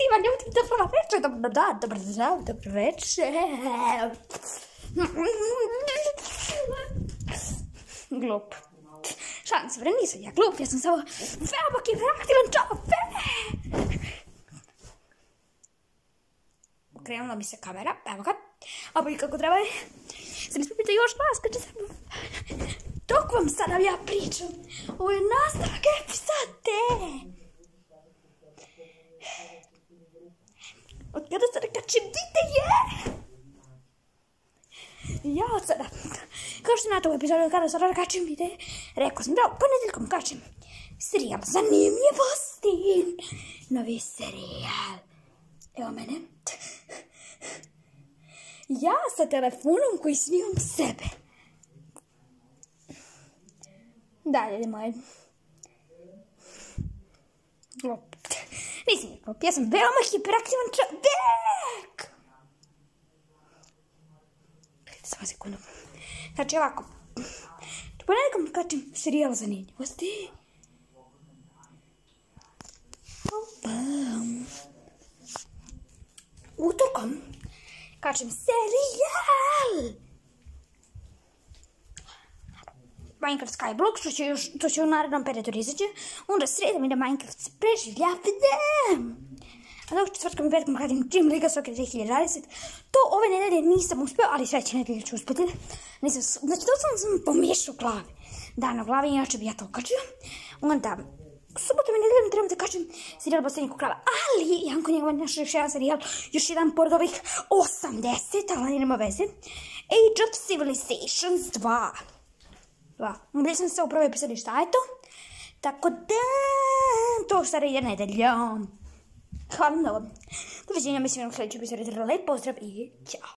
svima ljudi, dobro večer, dobro dan, dobro zdrav, dobro večer. Glup. Šalim se, nisam ja glup, ja sam samo veoma hiperaktivan čovek. Krenula mi se kamera, evo ga. Ovo i kako treba je. Sam ispipite još vas, kad će se... Dok vam sada ja pričam, ovo je nastavak epizode. Od kada sada kačem videe? Ja od sada, kao što znate u epizodu od kada sada kačem videe, rekao sam da ponedeljkom kačem serijal Zanimljivosti. Novi serijal. Evo mene. Ja sa telefonom koji snimam sebe. Dalje, idemo. Glup. Nisam je glup, ja sam veoma hiperaktivan čovek. Samo sekundu. Znači ovako. Ponedjeljkom kačem serijal Zanimljivosti. Utorkom kačem serijal Minecraft Skyblock, što će u narednom periodu izaći. Onda sredom ide Minecraft preživljavanje. A dok četvrtkom i petkom radim Gym Liga Soccer 2020. To ove nedelje nisam uspio, ali sledeće nedelje ću uspjeti. Znači to sam pomiješao u glavi. Da, na glavi, inače bi ja to kačio. Onda subotom i nedeljom trebam da kačem serijal Posljednjeg krala, ali Janko njegov naš još jedan serijal, još jedan pored ovih 80, ali nema veze. Age of Civilizations 2. Gdje sam se u prvoj epizodi šta je to. Tako da, to sada ide nedeljom. Hvala mnogo. Doviđenja, mislim u sljedećoj epizodi. Lep pozdrav i ćao.